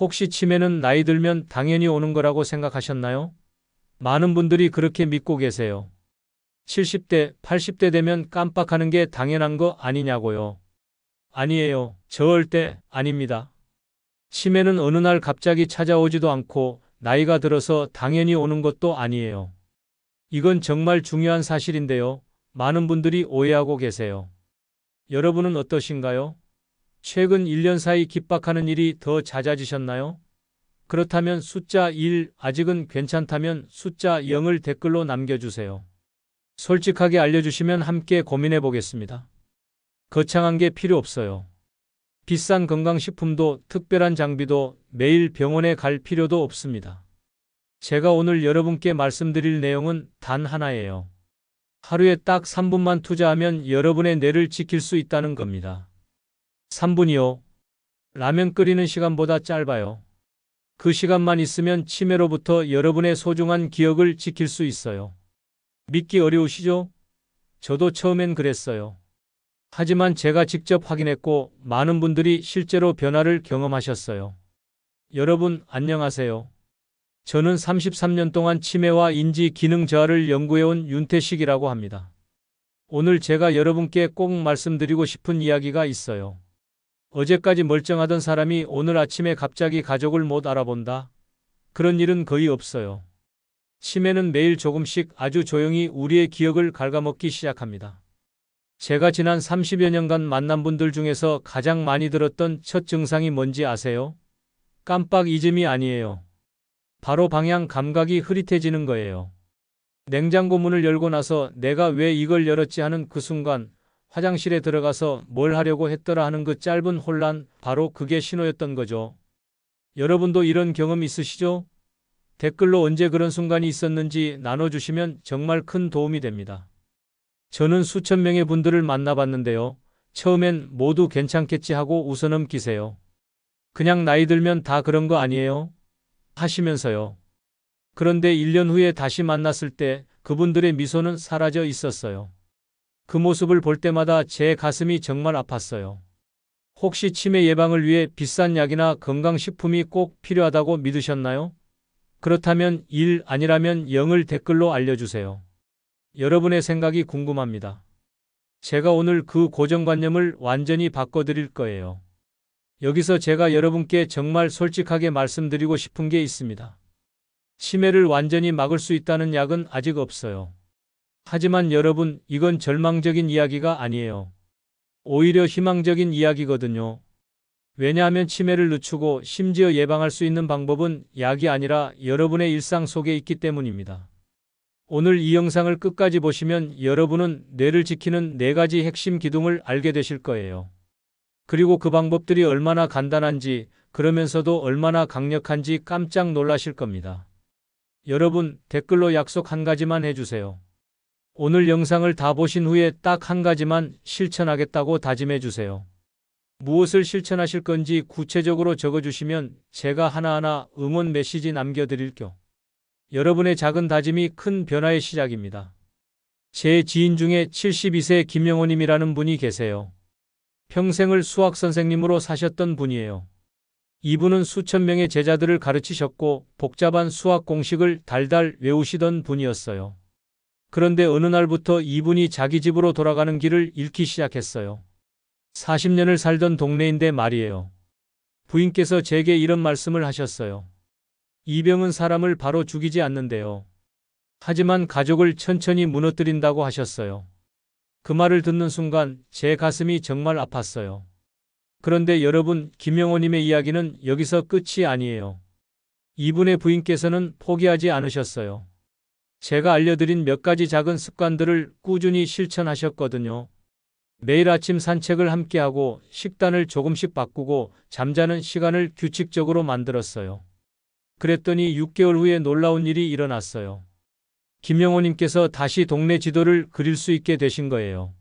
혹시 치매는 나이 들면 당연히 오는 거라고 생각하셨나요? 많은 분들이 그렇게 믿고 계세요. 70대, 80대 되면 깜빡하는 게 당연한 거 아니냐고요. 아니에요. 절대 아닙니다. 치매는 어느 날 갑자기 찾아오지도 않고 나이가 들어서 당연히 오는 것도 아니에요. 이건 정말 중요한 사실인데요. 많은 분들이 오해하고 계세요. 여러분은 어떠신가요? 최근 1년 사이 긴박하는 일이 더 잦아지셨나요? 그렇다면 숫자 1, 아직은 괜찮다면 숫자 0을 댓글로 남겨주세요. 솔직하게 알려주시면 함께 고민해 보겠습니다. 거창한 게 필요 없어요. 비싼 건강식품도 특별한 장비도 매일 병원에 갈 필요도 없습니다. 제가 오늘 여러분께 말씀드릴 내용은 단 하나예요. 하루에 딱 3분만 투자하면 여러분의 뇌를 지킬 수 있다는 겁니다. 3분이요. 라면 끓이는 시간보다 짧아요. 그 시간만 있으면 치매로부터 여러분의 소중한 기억을 지킬 수 있어요. 믿기 어려우시죠? 저도 처음엔 그랬어요. 하지만 제가 직접 확인했고 많은 분들이 실제로 변화를 경험하셨어요. 여러분, 안녕하세요. 저는 33년 동안 치매와 인지 기능 저하를 연구해온 윤태식이라고 합니다. 오늘 제가 여러분께 꼭 말씀드리고 싶은 이야기가 있어요. 어제까지 멀쩡하던 사람이 오늘 아침에 갑자기 가족을 못 알아본다. 그런 일은 거의 없어요. 치매는 매일 조금씩 아주 조용히 우리의 기억을 갉아먹기 시작합니다. 제가 지난 30여 년간 만난 분들 중에서 가장 많이 들었던 첫 증상이 뭔지 아세요? 깜빡 잊음이 아니에요. 바로 방향 감각이 흐릿해지는 거예요. 냉장고 문을 열고 나서 내가 왜 이걸 열었지 하는 그 순간, 화장실에 들어가서 뭘 하려고 했더라 하는 그 짧은 혼란, 바로 그게 신호였던 거죠. 여러분도 이런 경험 있으시죠? 댓글로 언제 그런 순간이 있었는지 나눠주시면 정말 큰 도움이 됩니다. 저는 수천 명의 분들을 만나봤는데요. 처음엔 모두 괜찮겠지 하고 웃어넘기세요. 그냥 나이 들면 다 그런 거 아니에요? 하시면서요. 그런데 1년 후에 다시 만났을 때 그분들의 미소는 사라져 있었어요. 그 모습을 볼 때마다 제 가슴이 정말 아팠어요. 혹시 치매 예방을 위해 비싼 약이나 건강식품이 꼭 필요하다고 믿으셨나요? 그렇다면 1 아니라면 0을 댓글로 알려주세요. 여러분의 생각이 궁금합니다. 제가 오늘 그 고정관념을 완전히 바꿔드릴 거예요. 여기서 제가 여러분께 정말 솔직하게 말씀드리고 싶은 게 있습니다. 치매를 완전히 막을 수 있다는 약은 아직 없어요. 하지만 여러분, 이건 절망적인 이야기가 아니에요. 오히려 희망적인 이야기거든요. 왜냐하면 치매를 늦추고 심지어 예방할 수 있는 방법은 약이 아니라 여러분의 일상 속에 있기 때문입니다. 오늘 이 영상을 끝까지 보시면 여러분은 뇌를 지키는 4가지 핵심 기둥을 알게 되실 거예요. 그리고 그 방법들이 얼마나 간단한지, 그러면서도 얼마나 강력한지 깜짝 놀라실 겁니다. 여러분, 댓글로 약속 한 가지만 해주세요. 오늘 영상을 다 보신 후에 딱 한 가지만 실천하겠다고 다짐해 주세요. 무엇을 실천하실 건지 구체적으로 적어주시면 제가 하나하나 응원 메시지 남겨드릴게요. 여러분의 작은 다짐이 큰 변화의 시작입니다. 제 지인 중에 72세 김영호님이라는 분이 계세요. 평생을 수학 선생님으로 사셨던 분이에요. 이분은 수천 명의 제자들을 가르치셨고 복잡한 수학 공식을 달달 외우시던 분이었어요. 그런데 어느 날부터 이분이 자기 집으로 돌아가는 길을 잃기 시작했어요. 40년을 살던 동네인데 말이에요. 부인께서 제게 이런 말씀을 하셨어요. 이 병은 사람을 바로 죽이지 않는데요. 하지만 가족을 천천히 무너뜨린다고 하셨어요. 그 말을 듣는 순간 제 가슴이 정말 아팠어요. 그런데 여러분, 김영호님의 이야기는 여기서 끝이 아니에요. 이분의 부인께서는 포기하지 않으셨어요. 제가 알려드린 몇 가지 작은 습관들을 꾸준히 실천하셨거든요. 매일 아침 산책을 함께하고 식단을 조금씩 바꾸고 잠자는 시간을 규칙적으로 만들었어요. 그랬더니 6개월 후에 놀라운 일이 일어났어요. 김영호님께서 다시 동네 지도를 그릴 수 있게 되신 거예요.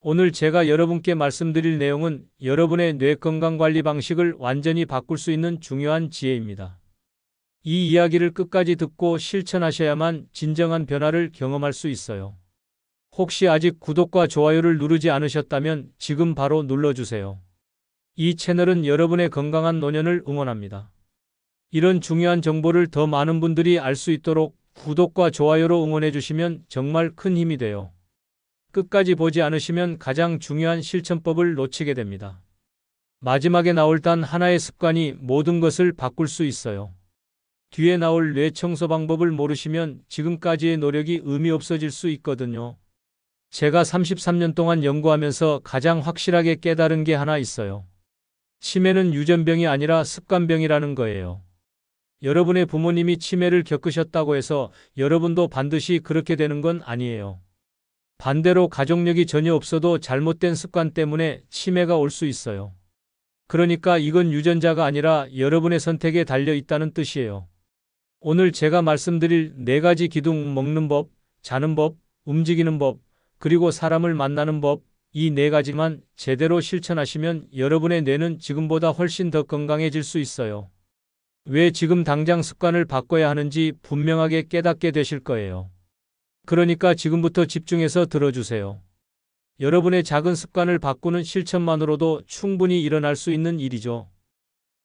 오늘 제가 여러분께 말씀드릴 내용은 여러분의 뇌 건강관리 방식을 완전히 바꿀 수 있는 중요한 지혜입니다. 이 이야기를 끝까지 듣고 실천하셔야만 진정한 변화를 경험할 수 있어요. 혹시 아직 구독과 좋아요를 누르지 않으셨다면 지금 바로 눌러주세요. 이 채널은 여러분의 건강한 노년을 응원합니다. 이런 중요한 정보를 더 많은 분들이 알 수 있도록 구독과 좋아요로 응원해 주시면 정말 큰 힘이 돼요. 끝까지 보지 않으시면 가장 중요한 실천법을 놓치게 됩니다. 마지막에 나올 단 하나의 습관이 모든 것을 바꿀 수 있어요. 뒤에 나올 뇌 청소 방법을 모르시면 지금까지의 노력이 의미 없어질 수 있거든요. 제가 33년 동안 연구하면서 가장 확실하게 깨달은 게 하나 있어요. 치매는 유전병이 아니라 습관병이라는 거예요. 여러분의 부모님이 치매를 겪으셨다고 해서 여러분도 반드시 그렇게 되는 건 아니에요. 반대로 가족력이 전혀 없어도 잘못된 습관 때문에 치매가 올 수 있어요. 그러니까 이건 유전자가 아니라 여러분의 선택에 달려 있다는 뜻이에요. 오늘 제가 말씀드릴 4가지 기둥: 먹는 법, 자는 법, 움직이는 법, 그리고 사람을 만나는 법, 이 4가지만 제대로 실천하시면 여러분의 뇌는 지금보다 훨씬 더 건강해질 수 있어요. 왜 지금 당장 습관을 바꿔야 하는지 분명하게 깨닫게 되실 거예요. 그러니까 지금부터 집중해서 들어주세요. 여러분의 작은 습관을 바꾸는 실천만으로도 충분히 일어날 수 있는 일이죠.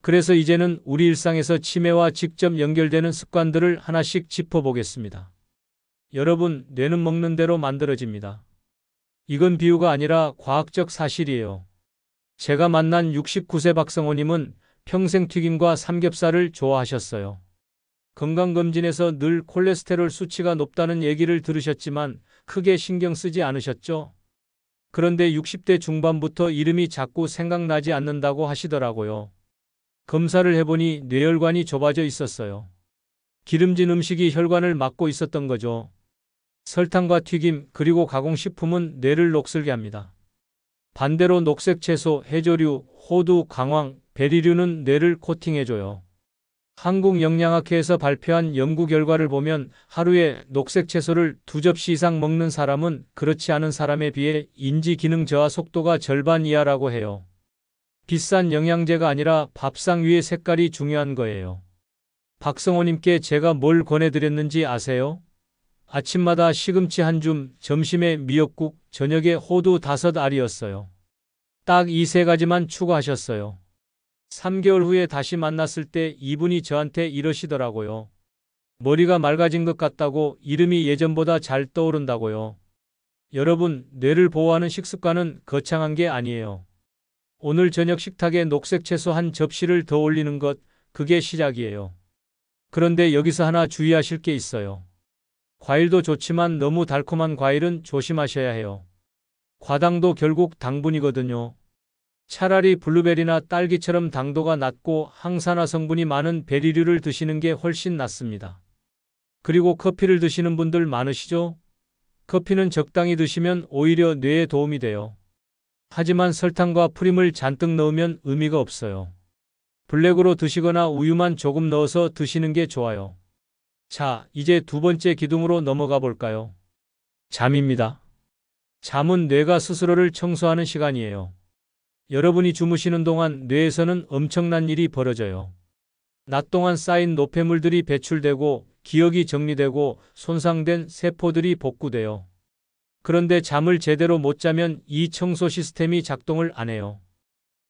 그래서 이제는 우리 일상에서 치매와 직접 연결되는 습관들을 하나씩 짚어보겠습니다. 여러분, 뇌는 먹는 대로 만들어집니다. 이건 비유가 아니라 과학적 사실이에요. 제가 만난 69세 박성호님은 평생 튀김과 삼겹살을 좋아하셨어요. 건강검진에서 늘 콜레스테롤 수치가 높다는 얘기를 들으셨지만 크게 신경 쓰지 않으셨죠? 그런데 60대 중반부터 이름이 자꾸 생각나지 않는다고 하시더라고요. 검사를 해보니 뇌혈관이 좁아져 있었어요. 기름진 음식이 혈관을 막고 있었던 거죠. 설탕과 튀김, 그리고 가공식품은 뇌를 녹슬게 합니다. 반대로 녹색 채소, 해조류, 호두, 강황, 베리류는 뇌를 코팅해줘요. 한국영양학회에서 발표한 연구 결과를 보면 하루에 녹색 채소를 2접시 이상 먹는 사람은 그렇지 않은 사람에 비해 인지 기능 저하 속도가 절반 이하라고 해요. 비싼 영양제가 아니라 밥상 위의 색깔이 중요한 거예요. 박성호님께 제가 뭘 권해드렸는지 아세요? 아침마다 시금치 한 줌, 점심에 미역국, 저녁에 호두 5알이었어요. 딱 이 3가지만 추가하셨어요. 3개월 후에 다시 만났을 때 이분이 저한테 이러시더라고요. 머리가 맑아진 것 같다고, 이름이 예전보다 잘 떠오른다고요. 여러분, 뇌를 보호하는 식습관은 거창한 게 아니에요. 오늘 저녁 식탁에 녹색 채소 한 접시를 더 올리는 것, 그게 시작이에요. 그런데 여기서 하나 주의하실 게 있어요. 과일도 좋지만 너무 달콤한 과일은 조심하셔야 해요. 과당도 결국 당분이거든요. 차라리 블루베리나 딸기처럼 당도가 낮고 항산화 성분이 많은 베리류를 드시는 게 훨씬 낫습니다. 그리고 커피를 드시는 분들 많으시죠? 커피는 적당히 드시면 오히려 뇌에 도움이 돼요. 하지만 설탕과 프림을 잔뜩 넣으면 의미가 없어요. 블랙으로 드시거나 우유만 조금 넣어서 드시는 게 좋아요. 자, 이제 2번째 기둥으로 넘어가 볼까요? 잠입니다. 잠은 뇌가 스스로를 청소하는 시간이에요. 여러분이 주무시는 동안 뇌에서는 엄청난 일이 벌어져요. 낮 동안 쌓인 노폐물들이 배출되고 기억이 정리되고 손상된 세포들이 복구돼요. 그런데 잠을 제대로 못 자면 이 청소 시스템이 작동을 안 해요.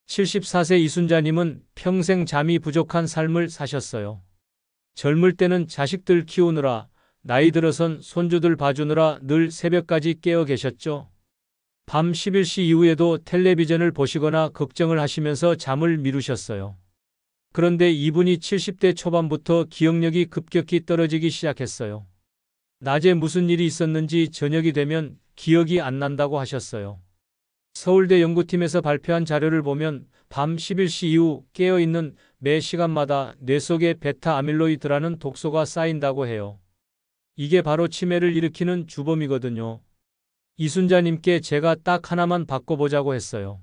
74세 이순자님은 평생 잠이 부족한 삶을 사셨어요. 젊을 때는 자식들 키우느라, 나이 들어선 손주들 봐주느라 늘 새벽까지 깨어 계셨죠. 밤 11시 이후에도 텔레비전을 보시거나 걱정을 하시면서 잠을 미루셨어요. 그런데 이분이 70대 초반부터 기억력이 급격히 떨어지기 시작했어요. 낮에 무슨 일이 있었는지 저녁이 되면 기억이 안 난다고 하셨어요. 서울대 연구팀에서 발표한 자료를 보면 밤 11시 이후 깨어있는 매 시간마다 뇌 속에 베타 아밀로이드라는 독소가 쌓인다고 해요. 이게 바로 치매를 일으키는 주범이거든요. 이순자님께 제가 딱 하나만 바꿔보자고 했어요.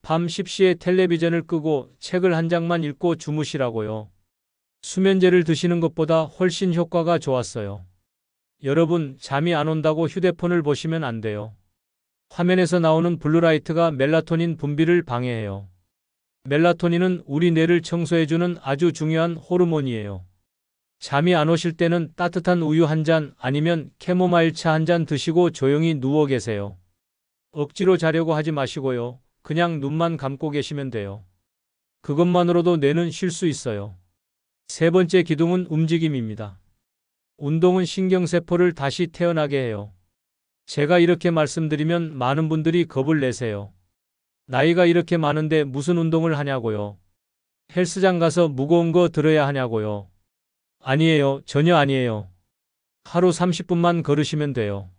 밤 10시에 텔레비전을 끄고 책을 한 장만 읽고 주무시라고요. 수면제를 드시는 것보다 훨씬 효과가 좋았어요. 여러분, 잠이 안 온다고 휴대폰을 보시면 안 돼요. 화면에서 나오는 블루라이트가 멜라토닌 분비를 방해해요. 멜라토닌은 우리 뇌를 청소해주는 아주 중요한 호르몬이에요. 잠이 안 오실 때는 따뜻한 우유 한 잔 아니면 캐모마일 차 한 잔 드시고 조용히 누워 계세요. 억지로 자려고 하지 마시고요. 그냥 눈만 감고 계시면 돼요. 그것만으로도 뇌는 쉴 수 있어요. 세 번째 기둥은 움직임입니다. 운동은 신경세포를 다시 태어나게 해요. 제가 이렇게 말씀드리면 많은 분들이 겁을 내세요. 나이가 이렇게 많은데 무슨 운동을 하냐고요. 헬스장 가서 무거운 거 들어야 하냐고요. 아니에요. 전혀 아니에요. 하루 30분만 걸으시면 돼요.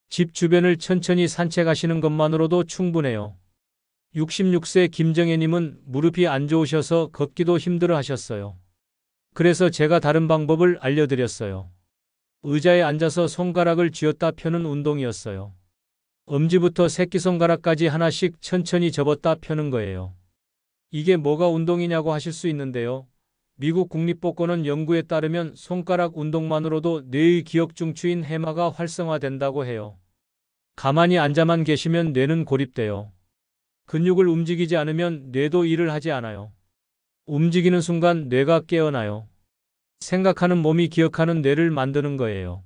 집 주변을 천천히 산책하시는 것만으로도 충분해요. 66세 김정혜님은 무릎이 안 좋으셔서 걷기도 힘들어 하셨어요. 그래서 제가 다른 방법을 알려드렸어요. 의자에 앉아서 손가락을 쥐었다 펴는 운동이었어요. 엄지부터 새끼손가락까지 하나씩 천천히 접었다 펴는 거예요. 이게 뭐가 운동이냐고 하실 수 있는데요. 미국 국립복권원 연구에 따르면 손가락 운동만으로도 뇌의 기억 중추인 해마가 활성화된다고 해요. 가만히 앉아만 계시면 뇌는 고립돼요. 근육을 움직이지 않으면 뇌도 일을 하지 않아요. 움직이는 순간 뇌가 깨어나요. 생각하는 몸이 기억하는 뇌를 만드는 거예요.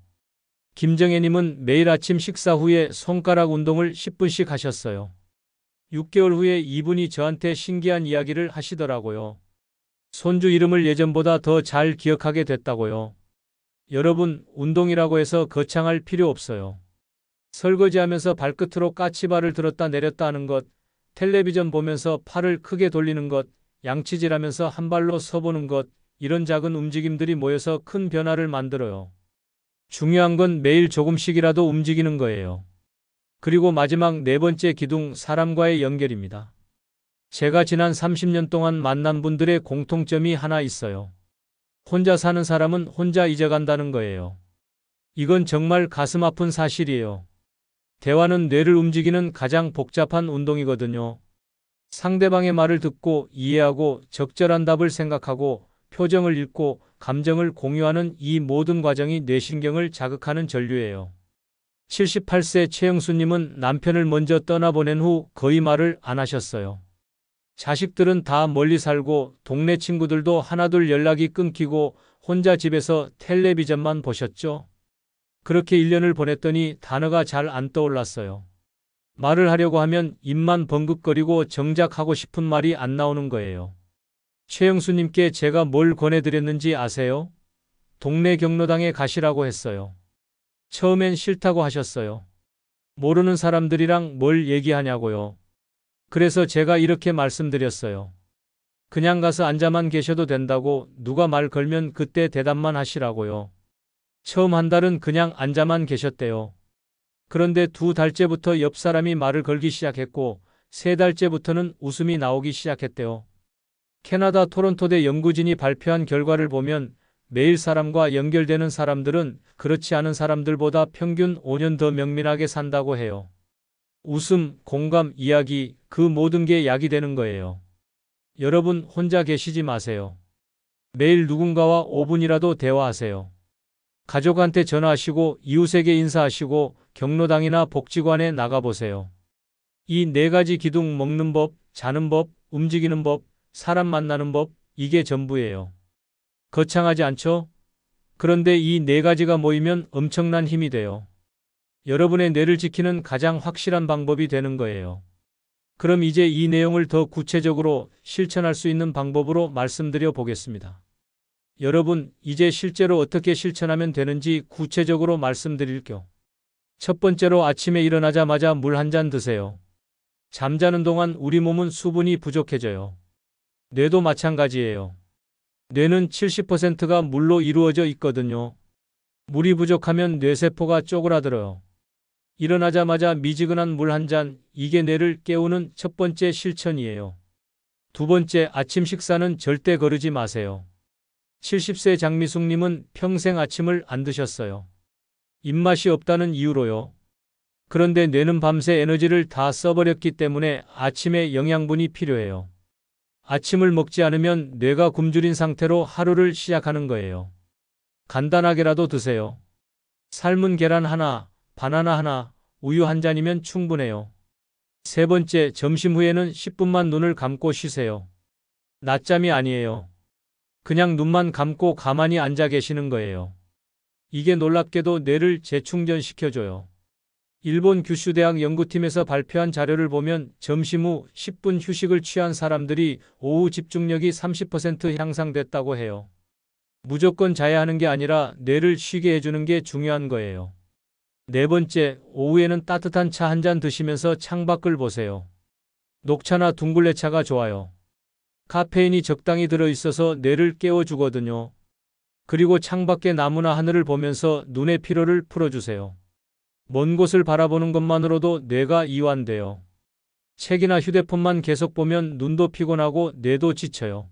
김정혜님은 매일 아침 식사 후에 손가락 운동을 10분씩 하셨어요. 6개월 후에 이분이 저한테 신기한 이야기를 하시더라고요. 손주 이름을 예전보다 더 잘 기억하게 됐다고요. 여러분, 운동이라고 해서 거창할 필요 없어요. 설거지하면서 발끝으로 까치발을 들었다 내렸다 하는 것, 텔레비전 보면서 팔을 크게 돌리는 것, 양치질하면서 한 발로 서보는 것, 이런 작은 움직임들이 모여서 큰 변화를 만들어요. 중요한 건 매일 조금씩이라도 움직이는 거예요. 그리고 마지막 네 번째 기둥, 사람과의 연결입니다. 제가 지난 30년 동안 만난 분들의 공통점이 하나 있어요. 혼자 사는 사람은 혼자 잊어간다는 거예요. 이건 정말 가슴 아픈 사실이에요. 대화는 뇌를 움직이는 가장 복잡한 운동이거든요. 상대방의 말을 듣고 이해하고 적절한 답을 생각하고 표정을 읽고 감정을 공유하는 이 모든 과정이 뇌신경을 자극하는 전류예요. 78세 최영수님은 남편을 먼저 떠나보낸 후 거의 말을 안 하셨어요. 자식들은 다 멀리 살고 동네 친구들도 하나둘 연락이 끊기고 혼자 집에서 텔레비전만 보셨죠. 그렇게 1년을 보냈더니 단어가 잘 안 떠올랐어요. 말을 하려고 하면 입만 벙긋거리고 정작 하고 싶은 말이 안 나오는 거예요. 최영수님께 제가 뭘 권해드렸는지 아세요? 동네 경로당에 가시라고 했어요. 처음엔 싫다고 하셨어요. 모르는 사람들이랑 뭘 얘기하냐고요. 그래서 제가 이렇게 말씀드렸어요. 그냥 가서 앉아만 계셔도 된다고, 누가 말 걸면 그때 대답만 하시라고요. 처음 한 달은 그냥 앉아만 계셨대요. 그런데 2달째부터 옆 사람이 말을 걸기 시작했고 3달째부터는 웃음이 나오기 시작했대요. 캐나다 토론토대 연구진이 발표한 결과를 보면 매일 사람과 연결되는 사람들은 그렇지 않은 사람들보다 평균 5년 더 명민하게 산다고 해요. 웃음, 공감, 이야기, 그 모든 게 약이 되는 거예요. 여러분, 혼자 계시지 마세요. 매일 누군가와 5분이라도 대화하세요. 가족한테 전화하시고 이웃에게 인사하시고 경로당이나 복지관에 나가보세요. 이 4가지 기둥, 먹는 법, 자는 법, 움직이는 법, 사람 만나는 법, 이게 전부예요. 거창하지 않죠? 그런데 이 4가지가 모이면 엄청난 힘이 돼요. 여러분의 뇌를 지키는 가장 확실한 방법이 되는 거예요. 그럼 이제 이 내용을 더 구체적으로 실천할 수 있는 방법으로 말씀드려 보겠습니다. 여러분, 이제 실제로 어떻게 실천하면 되는지 구체적으로 말씀드릴게요. 첫 번째로 아침에 일어나자마자 물 한 잔 드세요. 잠자는 동안 우리 몸은 수분이 부족해져요. 뇌도 마찬가지예요. 뇌는 70%가 물로 이루어져 있거든요. 물이 부족하면 뇌세포가 쪼그라들어요. 일어나자마자 미지근한 물 한 잔, 이게 뇌를 깨우는 첫 번째 실천이에요. 두 번째, 아침 식사는 절대 거르지 마세요. 70세 장미숙님은 평생 아침을 안 드셨어요. 입맛이 없다는 이유로요. 그런데 뇌는 밤새 에너지를 다 써버렸기 때문에 아침에 영양분이 필요해요. 아침을 먹지 않으면 뇌가 굶주린 상태로 하루를 시작하는 거예요. 간단하게라도 드세요. 삶은 계란 하나, 바나나 하나, 우유 한 잔이면 충분해요. 세 번째, 점심 후에는 10분만 눈을 감고 쉬세요. 낮잠이 아니에요. 그냥 눈만 감고 가만히 앉아 계시는 거예요. 이게 놀랍게도 뇌를 재충전시켜줘요. 일본 규슈 대학 연구팀에서 발표한 자료를 보면 점심 후 10분 휴식을 취한 사람들이 오후 집중력이 30% 향상됐다고 해요. 무조건 자야 하는 게 아니라 뇌를 쉬게 해주는 게 중요한 거예요. 네 번째, 오후에는 따뜻한 차 한 잔 드시면서 창밖을 보세요. 녹차나 둥글레차가 좋아요. 카페인이 적당히 들어있어서 뇌를 깨워주거든요. 그리고 창밖의 나무나 하늘을 보면서 눈의 피로를 풀어주세요. 먼 곳을 바라보는 것만으로도 뇌가 이완돼요. 책이나 휴대폰만 계속 보면 눈도 피곤하고 뇌도 지쳐요.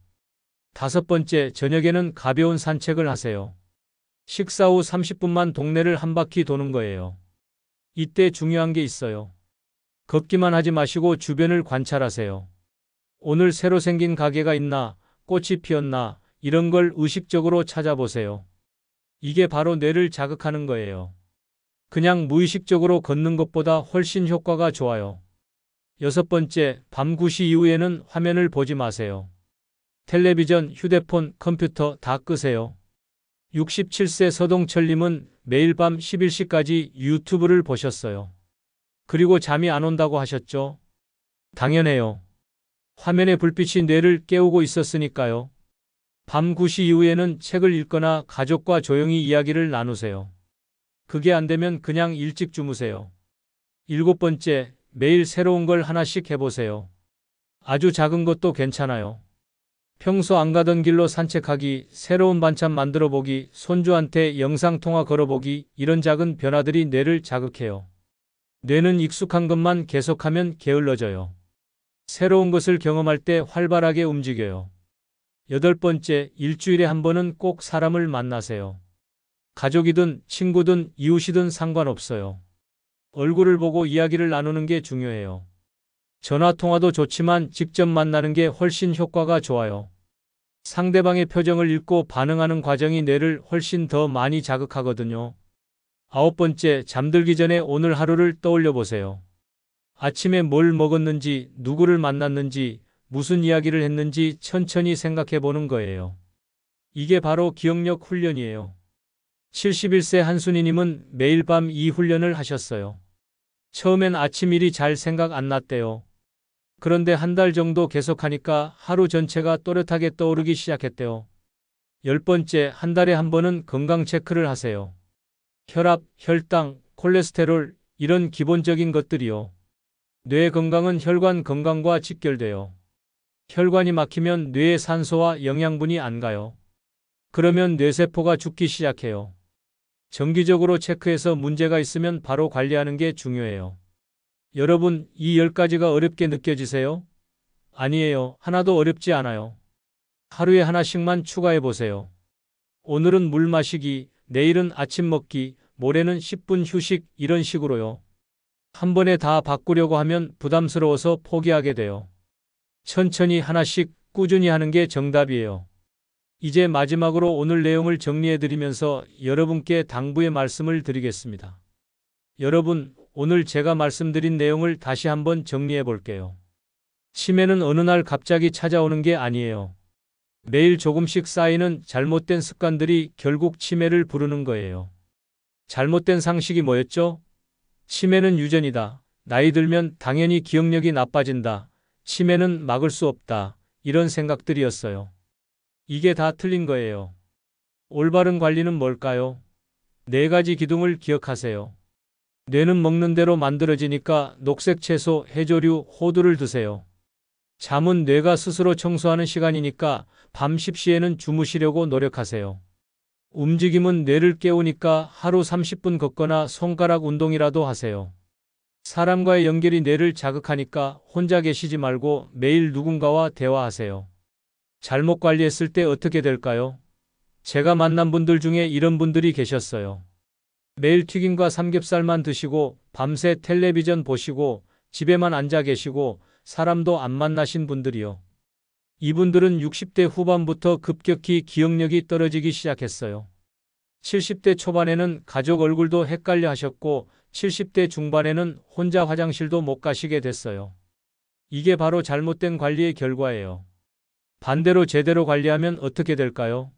다섯 번째, 저녁에는 가벼운 산책을 하세요. 식사 후 30분만 동네를 한 바퀴 도는 거예요. 이때 중요한 게 있어요. 걷기만 하지 마시고 주변을 관찰하세요. 오늘 새로 생긴 가게가 있나, 꽃이 피었나, 이런 걸 의식적으로 찾아보세요. 이게 바로 뇌를 자극하는 거예요. 그냥 무의식적으로 걷는 것보다 훨씬 효과가 좋아요. 여섯 번째, 밤 9시 이후에는 화면을 보지 마세요. 텔레비전, 휴대폰, 컴퓨터 다 끄세요. 67세 서동철님은 매일 밤 11시까지 유튜브를 보셨어요. 그리고 잠이 안 온다고 하셨죠? 당연해요. 화면의 불빛이 뇌를 깨우고 있었으니까요. 밤 9시 이후에는 책을 읽거나 가족과 조용히 이야기를 나누세요. 그게 안 되면 그냥 일찍 주무세요. 일곱 번째, 매일 새로운 걸 하나씩 해보세요. 아주 작은 것도 괜찮아요. 평소 안 가던 길로 산책하기, 새로운 반찬 만들어 보기, 손주한테 영상통화 걸어보기, 이런 작은 변화들이 뇌를 자극해요. 뇌는 익숙한 것만 계속하면 게을러져요. 새로운 것을 경험할 때 활발하게 움직여요. 여덟 번째, 일주일에 한 번은 꼭 사람을 만나세요. 가족이든 친구든 이웃이든 상관없어요. 얼굴을 보고 이야기를 나누는 게 중요해요. 전화통화도 좋지만 직접 만나는 게 훨씬 효과가 좋아요. 상대방의 표정을 읽고 반응하는 과정이 뇌를 훨씬 더 많이 자극하거든요. 아홉 번째, 잠들기 전에 오늘 하루를 떠올려 보세요. 아침에 뭘 먹었는지, 누구를 만났는지, 무슨 이야기를 했는지 천천히 생각해 보는 거예요. 이게 바로 기억력 훈련이에요. 71세 한순희님은 매일 밤 이 훈련을 하셨어요. 처음엔 아침 일이 잘 생각 안 났대요. 그런데 한 달 정도 계속하니까 하루 전체가 또렷하게 떠오르기 시작했대요. 열 번째, 한 달에 한 번은 건강 체크를 하세요. 혈압, 혈당, 콜레스테롤, 이런 기본적인 것들이요. 뇌 건강은 혈관 건강과 직결돼요. 혈관이 막히면 뇌에 산소와 영양분이 안 가요. 그러면 뇌세포가 죽기 시작해요. 정기적으로 체크해서 문제가 있으면 바로 관리하는 게 중요해요. 여러분, 이 10가지가 어렵게 느껴지세요? 아니에요. 하나도 어렵지 않아요. 하루에 하나씩만 추가해 보세요. 오늘은 물 마시기, 내일은 아침 먹기, 모레는 10분 휴식, 이런 식으로요. 한 번에 다 바꾸려고 하면 부담스러워서 포기하게 돼요. 천천히 하나씩 꾸준히 하는 게 정답이에요. 이제 마지막으로 오늘 내용을 정리해 드리면서 여러분께 당부의 말씀을 드리겠습니다. 여러분, 오늘 제가 말씀드린 내용을 다시 한번 정리해 볼게요. 치매는 어느 날 갑자기 찾아오는 게 아니에요. 매일 조금씩 쌓이는 잘못된 습관들이 결국 치매를 부르는 거예요. 잘못된 상식이 뭐였죠? 치매는 유전이다. 나이 들면 당연히 기억력이 나빠진다. 치매는 막을 수 없다. 이런 생각들이었어요. 이게 다 틀린 거예요. 올바른 관리는 뭘까요? 네 가지 기둥을 기억하세요. 뇌는 먹는 대로 만들어지니까 녹색 채소, 해조류, 호두를 드세요. 잠은 뇌가 스스로 청소하는 시간이니까 밤 10시에는 주무시려고 노력하세요. 움직임은 뇌를 깨우니까 하루 30분 걷거나 손가락 운동이라도 하세요. 사람과의 연결이 뇌를 자극하니까 혼자 계시지 말고 매일 누군가와 대화하세요. 잘못 관리했을 때 어떻게 될까요? 제가 만난 분들 중에 이런 분들이 계셨어요. 매일 튀김과 삼겹살만 드시고 밤새 텔레비전 보시고 집에만 앉아 계시고 사람도 안 만나신 분들이요. 이분들은 60대 후반부터 급격히 기억력이 떨어지기 시작했어요. 70대 초반에는 가족 얼굴도 헷갈려 하셨고 70대 중반에는 혼자 화장실도 못 가시게 됐어요. 이게 바로 잘못된 관리의 결과예요. 반대로 제대로 관리하면 어떻게 될까요?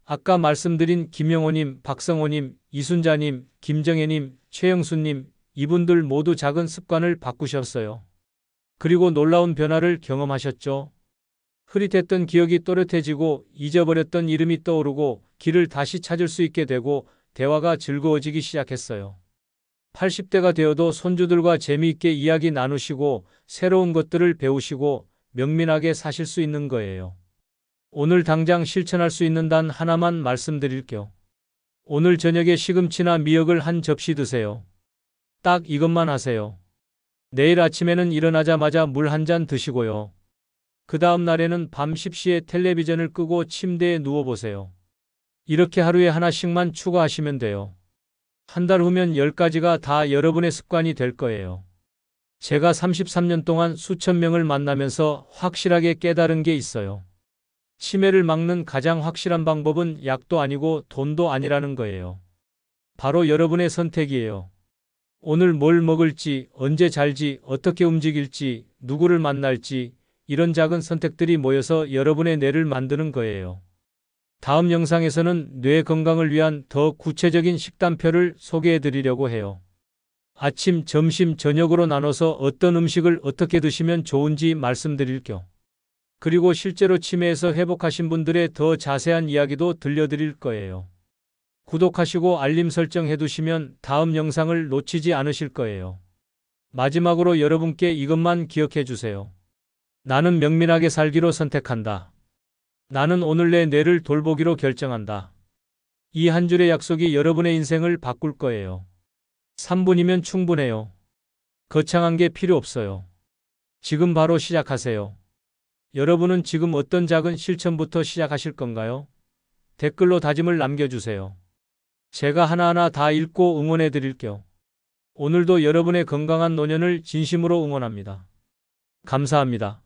아까 말씀드린 김영호님, 박성호님, 이순자님, 김정혜님, 최영수님, 이분들 모두 작은 습관을 바꾸셨어요. 그리고 놀라운 변화를 경험하셨죠. 흐릿했던 기억이 또렷해지고 잊어버렸던 이름이 떠오르고 길을 다시 찾을 수 있게 되고 대화가 즐거워지기 시작했어요. 80대가 되어도 손주들과 재미있게 이야기 나누시고 새로운 것들을 배우시고 명민하게 사실 수 있는 거예요. 오늘 당장 실천할 수 있는 단 하나만 말씀드릴게요. 오늘 저녁에 시금치나 미역을 한 접시 드세요. 딱 이것만 하세요. 내일 아침에는 일어나자마자 물 한 잔 드시고요. 그 다음 날에는 밤 10시에 텔레비전을 끄고 침대에 누워보세요. 이렇게 하루에 하나씩만 추가하시면 돼요. 한 달 후면 10가지가 다 여러분의 습관이 될 거예요. 제가 33년 동안 수천 명을 만나면서 확실하게 깨달은 게 있어요. 치매를 막는 가장 확실한 방법은 약도 아니고 돈도 아니라는 거예요. 바로 여러분의 선택이에요. 오늘 뭘 먹을지, 언제 잘지, 어떻게 움직일지, 누구를 만날지, 이런 작은 선택들이 모여서 여러분의 뇌를 만드는 거예요. 다음 영상에서는 뇌 건강을 위한 더 구체적인 식단표를 소개해 드리려고 해요. 아침, 점심, 저녁으로 나눠서 어떤 음식을 어떻게 드시면 좋은지 말씀드릴게요. 그리고 실제로 치매에서 회복하신 분들의 더 자세한 이야기도 들려드릴 거예요. 구독하시고 알림 설정해 두시면 다음 영상을 놓치지 않으실 거예요. 마지막으로 여러분께 이것만 기억해 주세요. 나는 명민하게 살기로 선택한다. 나는 오늘 내 뇌를 돌보기로 결정한다. 이 한 줄의 약속이 여러분의 인생을 바꿀 거예요. 3분이면 충분해요. 거창한 게 필요 없어요. 지금 바로 시작하세요. 여러분은 지금 어떤 작은 실천부터 시작하실 건가요? 댓글로 다짐을 남겨주세요. 제가 하나하나 다 읽고 응원해 드릴게요. 오늘도 여러분의 건강한 노년을 진심으로 응원합니다. 감사합니다.